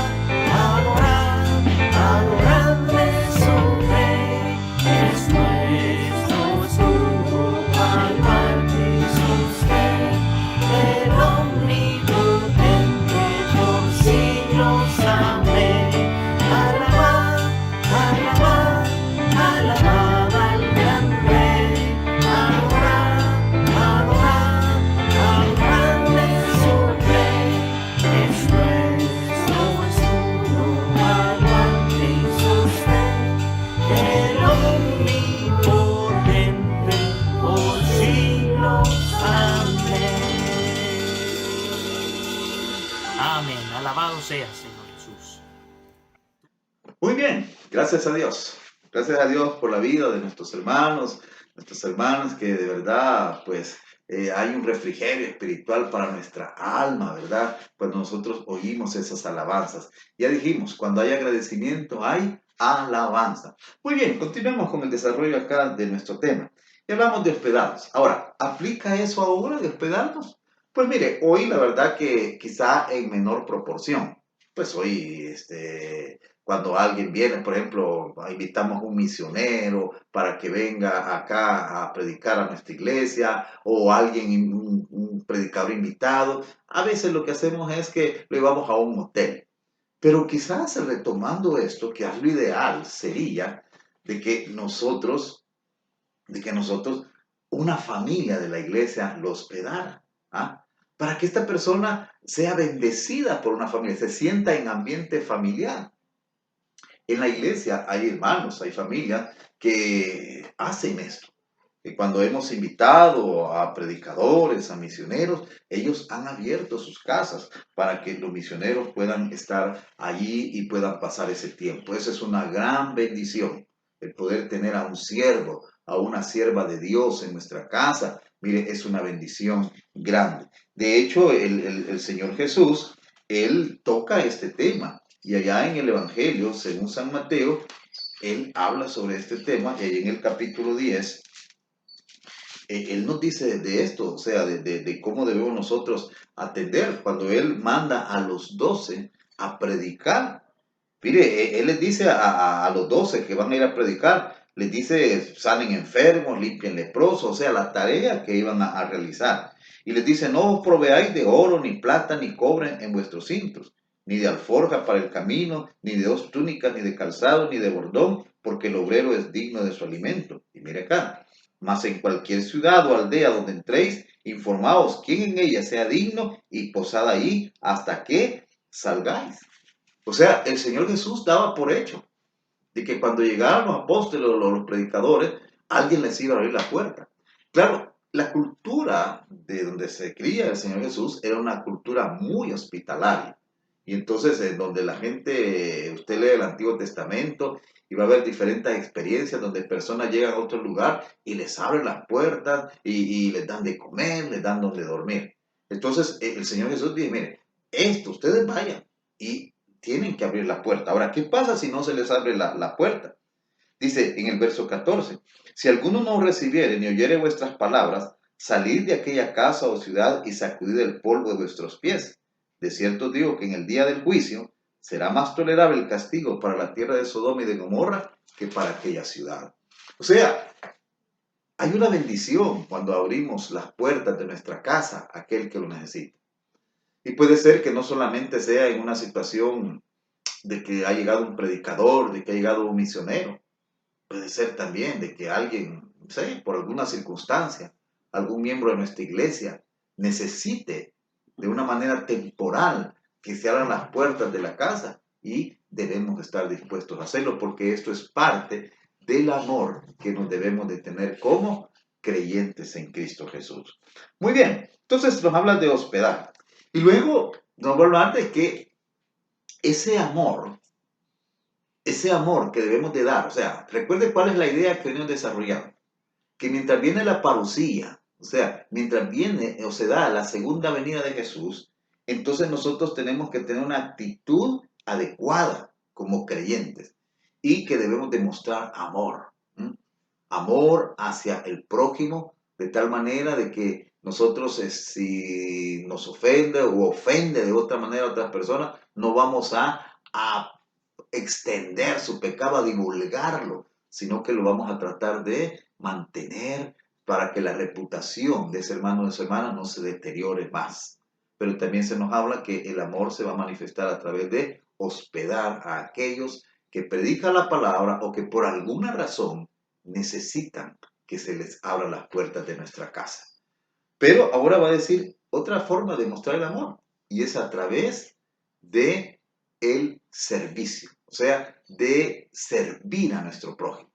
adorad, adoradle su Rey. Es nuestro escudo, baluarte y sostén, el omnipotente por siglos. Amén. Alabad, alabad, alabad al gran Rey. Adorad, adorad, adoradle su Rey. Es nuestro escudo, baluarte y sostén, el omnipotente por siglos. Amén. Amén. Alabado sea, Señor Jesús. Muy bien, gracias a Dios. Gracias a Dios por la vida de nuestros hermanos, nuestras hermanas, que de verdad, pues, hay un refrigerio espiritual para nuestra alma, ¿verdad? Cuando nosotros oímos esas alabanzas. Ya dijimos, cuando hay agradecimiento, hay alabanza. Muy bien, continuemos con el desarrollo acá de nuestro tema. Y hablamos de hospedarnos. Ahora, ¿aplica eso ahora de hospedarnos? Pues mire, hoy la verdad que quizá en menor proporción. Pues hoy, cuando alguien viene, por ejemplo, invitamos a un misionero para que venga acá a predicar a nuestra iglesia, o alguien, un predicador invitado. A veces lo que hacemos es que lo llevamos a un hotel. Pero quizás retomando esto, que es lo ideal, sería de que nosotros, una familia de la iglesia, lo hospedara, ¿ah? Para que esta persona sea bendecida por una familia, se sienta en ambiente familiar. En la iglesia hay hermanos, hay familias que hacen esto. Y cuando hemos invitado a predicadores, a misioneros, ellos han abierto sus casas para que los misioneros puedan estar allí y puedan pasar ese tiempo. Esa es una gran bendición, el poder tener a un siervo, a una sierva de Dios en nuestra casa. Mire, es una bendición grande. De hecho, el Señor Jesús, Él toca este tema. Y allá en el Evangelio, según San Mateo, Él habla sobre este tema. Y ahí en el capítulo 10, Él nos dice de esto, o sea, de cómo debemos nosotros atender cuando Él manda a los 12 a predicar. Mire, Él les dice a los 12 que van a ir a predicar, les dice, sanen enfermos, limpien leprosos, o sea, la tarea que iban a realizar. Y les dice, no os proveáis de oro, ni plata, ni cobre en vuestros cintos, ni de alforja para el camino, ni de 2 túnicas, ni de calzado, ni de bordón, porque el obrero es digno de su alimento. Y mire acá, Mas en cualquier ciudad o aldea donde entréis, informaos quién en ella sea digno y posad ahí hasta que salgáis. O sea, el Señor Jesús daba por hecho de que cuando llegaran los apóstoles o los predicadores, alguien les iba a abrir la puerta. Claro, la cultura de donde se cría el Señor Jesús era una cultura muy hospitalaria. Y entonces, en donde la gente, usted lee el Antiguo Testamento y va a ver diferentes experiencias donde personas llegan a otro lugar y les abren las puertas y les dan de comer, les dan donde dormir. Entonces, el Señor Jesús dice, mire, ustedes vayan y tienen que abrir la puerta. Ahora, ¿qué pasa si no se les abre la puerta? Dice en el verso 14, si alguno no recibiere ni oyere vuestras palabras, salid de aquella casa o ciudad y sacudid el polvo de vuestros pies. De cierto digo que en el día del juicio será más tolerable el castigo para la tierra de Sodoma y de Gomorra que para aquella ciudad. O sea, hay una bendición cuando abrimos las puertas de nuestra casa a aquel que lo necesita. Y puede ser que no solamente sea en una situación de que ha llegado un predicador, de que ha llegado un misionero. Puede ser también de que alguien, no sé, por alguna circunstancia, algún miembro de nuestra iglesia necesite de una manera temporal que se abran las puertas de la casa y debemos estar dispuestos a hacerlo porque esto es parte del amor que nos debemos de tener como creyentes en Cristo Jesús. Muy bien, entonces nos habla de hospedar. Y luego nos va a hablar de que ese amor que debemos de dar, o sea, recuerde cuál es la idea que venimos desarrollando, que mientras viene la parucía, o sea, mientras viene o se da la segunda venida de Jesús, entonces nosotros tenemos que tener una actitud adecuada como creyentes y que debemos demostrar amor, ¿m? Amor hacia el prójimo, de tal manera de que nosotros si nos ofende o ofende de otra manera a otras personas, no vamos a extender su pecado, a divulgarlo, sino que lo vamos a tratar de mantener para que la reputación de ese hermano o de esa hermana no se deteriore más. Pero también se nos habla que el amor se va a manifestar a través de hospedar a aquellos que predican la palabra o que por alguna razón necesitan que se les abran las puertas de nuestra casa. Pero ahora va a decir otra forma de mostrar el amor y es a través de el servicio, o sea, de servir a nuestro prójimo.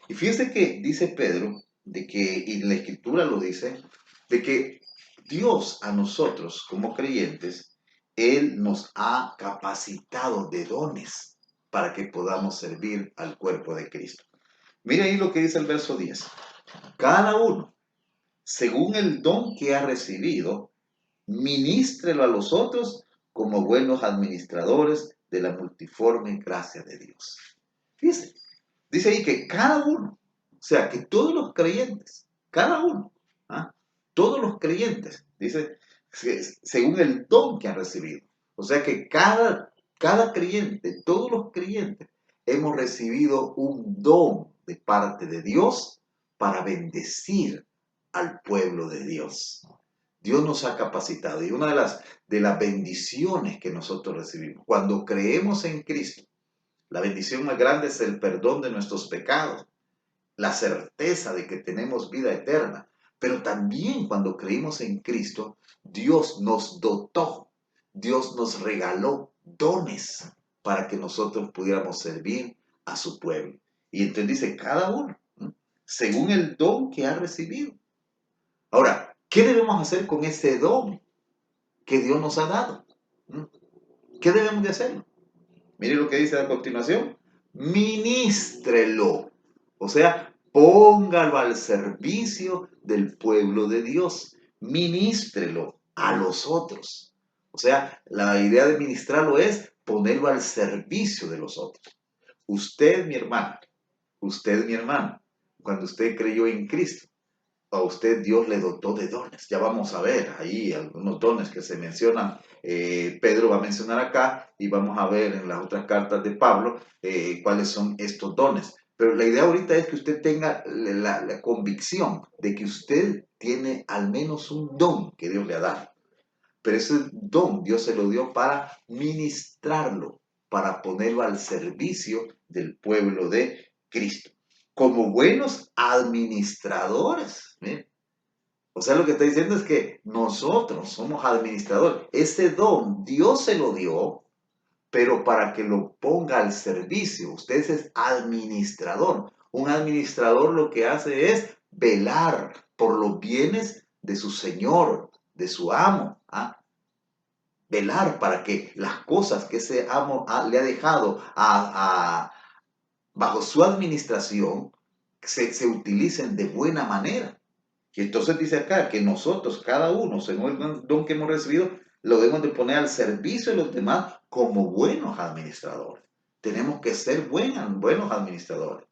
Y fíjense que dice Pedro, y la Escritura lo dice, de que Dios a nosotros como creyentes, Él nos ha capacitado de dones para que podamos servir al cuerpo de Cristo. Mira ahí lo que dice el verso 10. Cada uno, según el don que ha recibido, ministrelo a los otros como buenos administradores de la multiforme gracia de Dios. Fíjense, dice ahí que cada uno, o sea, que todos los creyentes, cada uno, todos los creyentes, dice, según el don que han recibido. O sea que cada creyente, todos los creyentes, hemos recibido un don de parte de Dios para bendecir al pueblo de Dios. Dios nos ha capacitado y una de las bendiciones que nosotros recibimos cuando creemos en Cristo, la bendición más grande es el perdón de nuestros pecados, la certeza de que tenemos vida eterna, pero también cuando creímos en Cristo, Dios nos dotó, Dios nos regaló dones para que nosotros pudiéramos servir a su pueblo. Y entonces dice, cada uno, según el don que ha recibido. Ahora, ¿qué debemos hacer con ese don que Dios nos ha dado? ¿Qué debemos de hacer? Mire lo que dice a continuación. Ministrelo. O sea, póngalo al servicio del pueblo de Dios. Ministrelo a los otros. O sea, la idea de ministrarlo es ponerlo al servicio de los otros. Usted, mi hermano, cuando usted creyó en Cristo, a usted Dios le dotó de dones. Ya vamos a ver ahí algunos dones que se mencionan. Pedro va a mencionar acá y vamos a ver en las otras cartas de Pablo cuáles son estos dones. Pero la idea ahorita es que usted tenga la convicción de que usted tiene al menos un don que Dios le ha dado. Pero ese don Dios se lo dio para ministrarlo, para ponerlo al servicio del pueblo de Cristo. como buenos administradores. Miren. O sea, lo que está diciendo es que nosotros somos administradores. Ese don Dios se lo dio, pero para que lo ponga al servicio. Usted es administrador. Un administrador lo que hace es velar por los bienes de su señor, de su amo. ¿Ah? Velar para que las cosas que ese amo le ha dejado bajo su administración se utilicen de buena manera. Y entonces dice acá que nosotros, cada uno, según el don que hemos recibido, lo debemos de poner al servicio de los demás como buenos administradores. Tenemos que ser buenos administradores.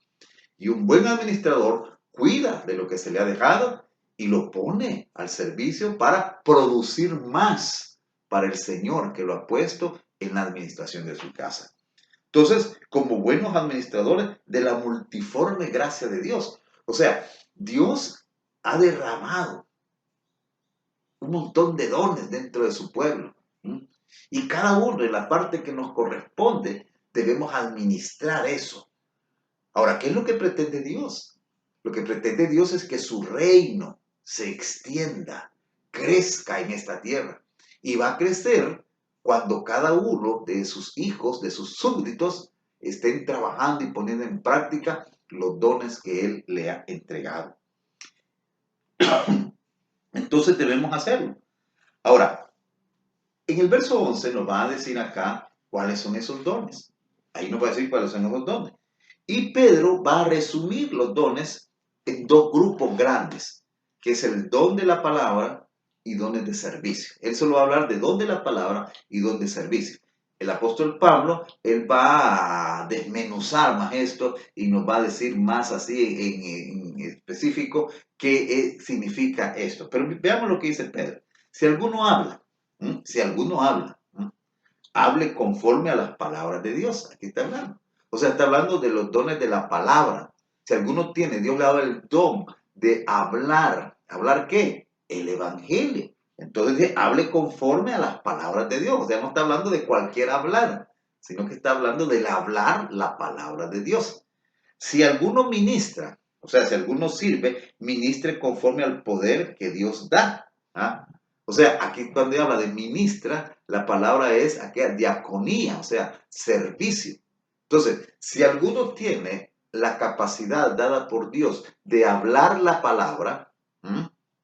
Y un buen administrador cuida de lo que se le ha dejado y lo pone al servicio para producir más para el Señor que lo ha puesto en la administración de su casa. Entonces, como buenos administradores de la multiforme gracia de Dios. O sea, Dios ha derramado un montón de dones dentro de su pueblo. Y cada uno en la parte que nos corresponde debemos administrar eso. Ahora, ¿qué es lo que pretende Dios? Lo que pretende Dios es que su reino se extienda, crezca en esta tierra. Y va a crecer cuando cada uno de sus hijos, de sus súbditos, estén trabajando y poniendo en práctica los dones que Él le ha entregado. Entonces debemos hacerlo. Ahora, en el verso 11 nos va a decir acá cuáles son esos dones. Ahí nos va a decir cuáles son esos dones. Y Pedro va a resumir los dones en dos grupos grandes, que es el don de la palabra y dones de servicio. Él solo va a hablar de don de la palabra y don de servicio. El apóstol Pablo, él va a desmenuzar más esto y nos va a decir más así en específico qué significa esto. Pero veamos lo que dice Pedro. Si alguno habla, hable conforme a las palabras de Dios. Aquí está hablando. O sea, está hablando de los dones de la palabra. Si alguno tiene, Dios le ha dado el don de hablar. ¿Hablar qué? El evangelio. Entonces, hable conforme a las palabras de Dios. O sea, no está hablando de cualquier hablar, sino que está hablando del hablar la palabra de Dios. Si alguno ministra, o sea, si alguno sirve, ministre conforme al poder que Dios da. ¿Ah? O sea, aquí cuando habla de ministra, la palabra es aquella diaconía, o sea, servicio. Entonces, si alguno tiene la capacidad dada por Dios de hablar la palabra,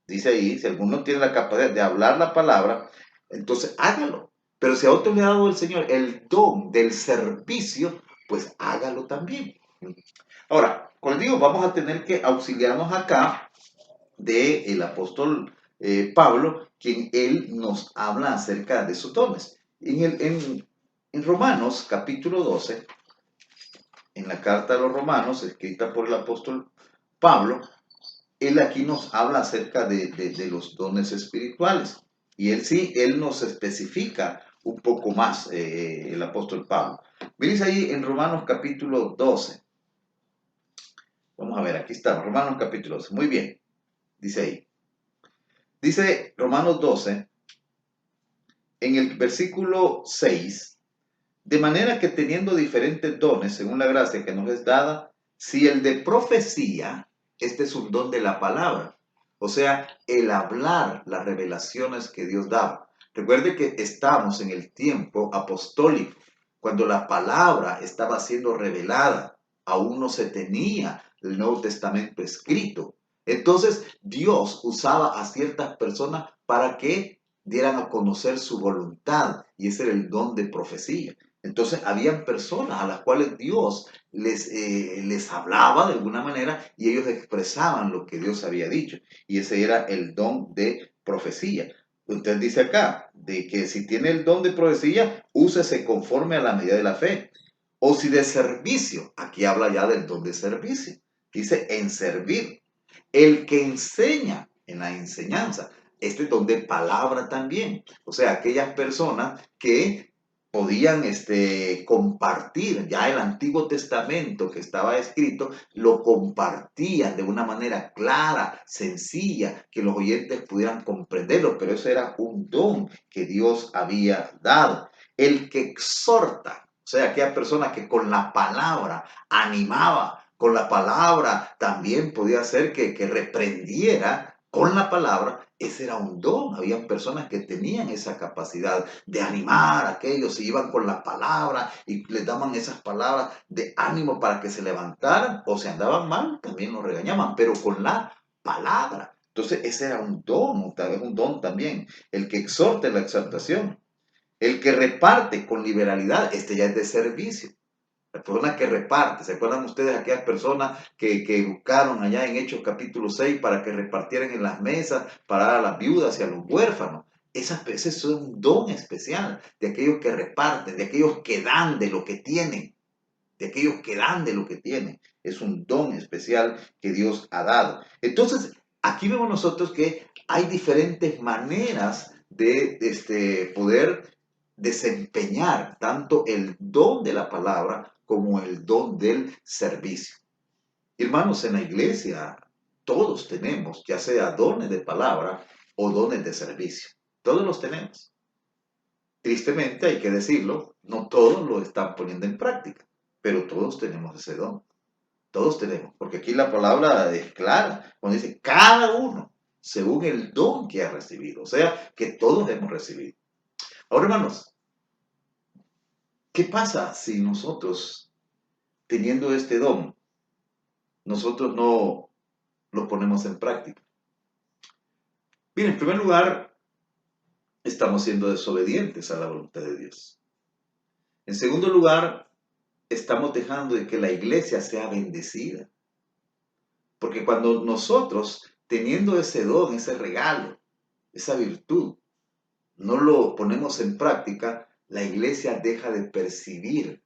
dice ahí, si alguno tiene la capacidad de hablar la palabra, entonces hágalo. Pero si a otro le ha dado el Señor el don del servicio, pues hágalo también. Ahora, como digo, vamos a tener que auxiliarnos acá del apóstol Pablo, quien él nos habla acerca de esos dones. En Romanos capítulo 12, en la carta a los Romanos, escrita por el apóstol Pablo, él aquí nos habla acerca de los dones espirituales. Y él nos especifica un poco más, el apóstol Pablo. Miren ahí en Romanos capítulo 12. Vamos a ver, aquí estamos, Romanos capítulo 12. Muy bien, dice ahí. Dice Romanos 12, en el versículo 6, de manera que teniendo diferentes dones, según la gracia que nos es dada, si el de profecía, este es un don de la palabra, o sea, el hablar las revelaciones que Dios daba. Recuerde que estamos en el tiempo apostólico, cuando la palabra estaba siendo revelada, aún no se tenía el Nuevo Testamento escrito. Entonces, Dios usaba a ciertas personas para que dieran a conocer su voluntad, y ese era el don de profecía. Entonces, habían personas a las cuales Dios les hablaba de alguna manera y ellos expresaban lo que Dios había dicho. Y ese era el don de profecía. Usted dice acá, de que si tiene el don de profecía, úsese conforme a la medida de la fe. O si de servicio, aquí habla ya del don de servicio. Dice en servir. El que enseña en la enseñanza, este don de palabra también. O sea, aquellas personas que podían compartir ya el Antiguo Testamento que estaba escrito, lo compartían de una manera clara, sencilla, que los oyentes pudieran comprenderlo, pero eso era un don que Dios había dado. El que exhorta, o sea, aquella persona que con la palabra animaba, con la palabra, también podía ser que reprendiera con la palabra. Ese era un don. Había personas que tenían esa capacidad de animar a aquellos, y iban con la palabra y les daban esas palabras de ánimo para que se levantaran, o si andaban mal, también los regañaban, pero con la palabra. Entonces ese era un don, tal vez un don también. El que exhorta la exhortación, el que reparte con liberalidad, este ya es de servicio. La persona que reparte, ¿se acuerdan ustedes aquellas personas que buscaron allá en Hechos capítulo 6 para que repartieran en las mesas, para dar a las viudas y a los huérfanos? Ese es un don especial de aquellos que reparten, de aquellos que dan de lo que tienen, de aquellos que dan de lo que tienen. Es un don especial que Dios ha dado. Entonces, aquí vemos nosotros que hay diferentes maneras de poder desempeñar tanto el don de la palabra como el don del servicio. Hermanos, en la iglesia todos tenemos, ya sea dones de palabra o dones de servicio. Todos los tenemos. Tristemente, hay que decirlo, no todos lo están poniendo en práctica, pero todos tenemos ese don. Todos tenemos, porque aquí la palabra es clara, cuando dice cada uno según el don que ha recibido, o sea, que todos hemos recibido. Ahora, hermanos, ¿qué pasa si nosotros, teniendo este don, nosotros no lo ponemos en práctica? Bien, en primer lugar, estamos siendo desobedientes a la voluntad de Dios. En segundo lugar, estamos dejando de que la iglesia sea bendecida. Porque cuando nosotros, teniendo ese don, ese regalo, esa virtud, no lo ponemos en práctica, la iglesia deja de percibir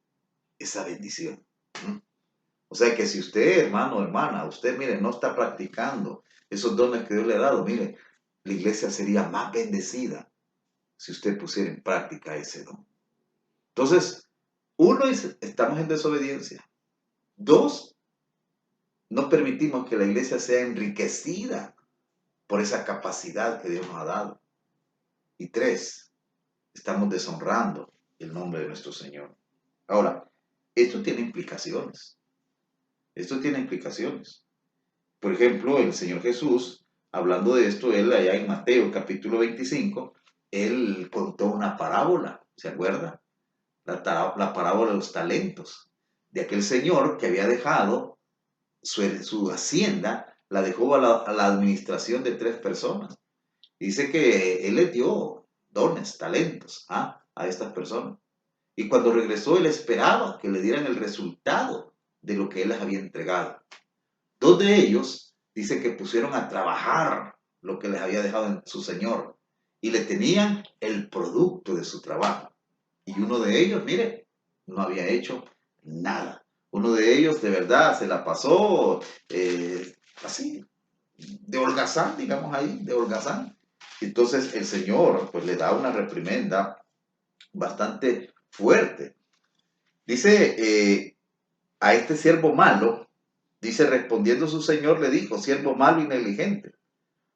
esa bendición. O sea que si usted, hermano o hermana, usted, mire, no está practicando esos dones que Dios le ha dado, mire, la iglesia sería más bendecida si usted pusiera en práctica ese don. Entonces, uno, estamos en desobediencia. Dos, no permitimos que la iglesia sea enriquecida por esa capacidad que Dios nos ha dado. Y tres, estamos deshonrando el nombre de nuestro Señor. Ahora, esto tiene implicaciones. Esto tiene implicaciones. Por ejemplo, el Señor Jesús, hablando de esto, él allá en Mateo capítulo 25, él contó una parábola, ¿se acuerda? La parábola de los talentos, de aquel señor que había dejado su hacienda, la dejó a la administración de 3 personas. Dice que él les dio dones, talentos a estas personas. Y cuando regresó, él esperaba que le dieran el resultado de lo que él les había entregado. 2 de ellos, dice que pusieron a trabajar lo que les había dejado en su señor y le tenían el producto de su trabajo. Y uno de ellos, mire, no había hecho nada. Uno de ellos de verdad se la pasó así, de holgazán, digamos ahí, de holgazán. Entonces el Señor pues le da una reprimenda bastante fuerte. Dice a este siervo malo, dice, respondiendo su señor le dijo: siervo malo y negligente,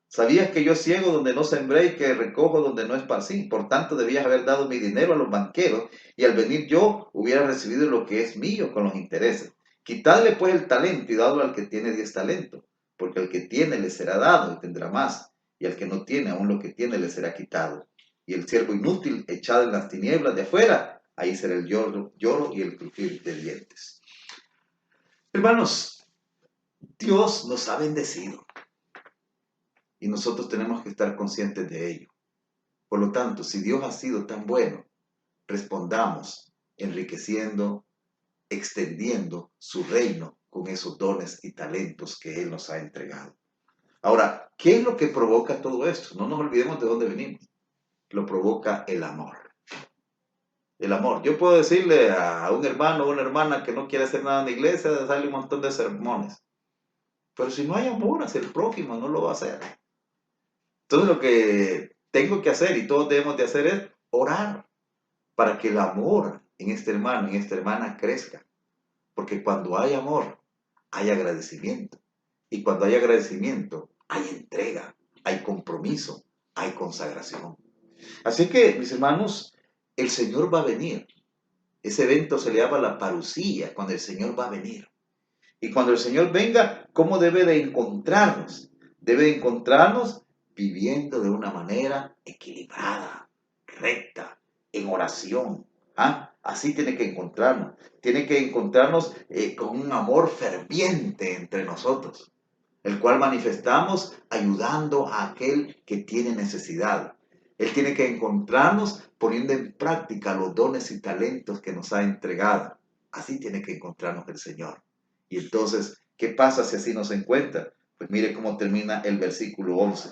¿sabías que yo ciego donde no sembré y que recojo donde no esparcí? Por tanto debías haber dado mi dinero a los banqueros, y al venir yo hubiera recibido lo que es mío con los intereses. Quitadle pues el talento y dadlo al que tiene 10 talentos, porque al que tiene le será dado y tendrá más, y al que no tiene, aún lo que tiene le será quitado. Y el siervo inútil, echado en las tinieblas de afuera, ahí será el lloro y el crujir de dientes. Hermanos, Dios nos ha bendecido y nosotros tenemos que estar conscientes de ello. Por lo tanto, si Dios ha sido tan bueno, respondamos enriqueciendo, extendiendo su reino con esos dones y talentos que Él nos ha entregado. Ahora, ¿qué es lo que provoca todo esto? No nos olvidemos de dónde venimos. Lo provoca el amor. El amor. Yo puedo decirle a un hermano o una hermana que no quiere hacer nada en la iglesia, darle un montón de sermones. Pero si no hay amor hacia el prójimo, no lo va a hacer. Entonces lo que tengo que hacer y todos debemos de hacer es orar para que el amor en este hermano, en esta hermana crezca. Porque cuando hay amor, hay agradecimiento. Y cuando hay agradecimiento, hay entrega, hay compromiso, hay consagración. Así que, mis hermanos, el Señor va a venir. Ese evento se le llama la parusía, cuando el Señor va a venir. Y cuando el Señor venga, ¿cómo debe de encontrarnos? Debe de encontrarnos viviendo de una manera equilibrada, recta, en oración. Así tiene que encontrarnos. Tiene que encontrarnos con un amor ferviente entre nosotros, el cual manifestamos ayudando a aquel que tiene necesidad. Él tiene que encontrarnos poniendo en práctica los dones y talentos que nos ha entregado. Así tiene que encontrarnos el Señor. Y entonces, ¿qué pasa si así nos encuentra? Pues mire cómo termina el versículo 11.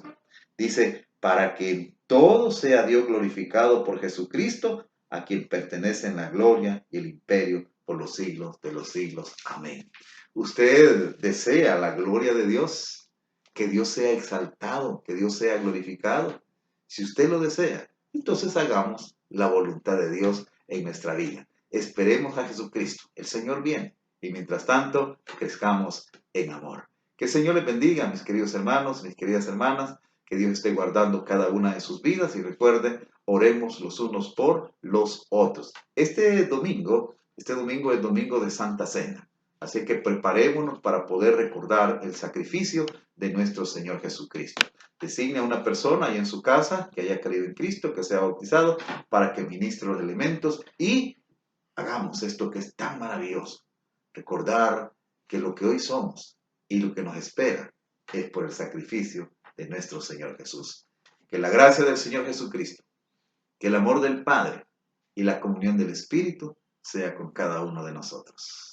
Dice, para que en todo sea Dios glorificado por Jesucristo, a quien pertenecen la gloria y el imperio por los siglos de los siglos. Amén. ¿Usted desea la gloria de Dios? Que Dios sea exaltado, que Dios sea glorificado. Si usted lo desea, entonces hagamos la voluntad de Dios en nuestra vida. Esperemos a Jesucristo. El Señor viene. Y mientras tanto, crezcamos en amor. Que el Señor les bendiga, mis queridos hermanos, mis queridas hermanas. Que Dios esté guardando cada una de sus vidas. Y recuerden, oremos los unos por los otros. Este domingo es domingo de Santa Cena. Así que preparémonos para poder recordar el sacrificio de nuestro Señor Jesucristo. Designe a una persona ahí en su casa que haya creído en Cristo, que sea bautizado, para que ministre los elementos y hagamos esto que es tan maravilloso. Recordar que lo que hoy somos y lo que nos espera es por el sacrificio de nuestro Señor Jesús. Que la gracia del Señor Jesucristo, que el amor del Padre y la comunión del Espíritu sea con cada uno de nosotros.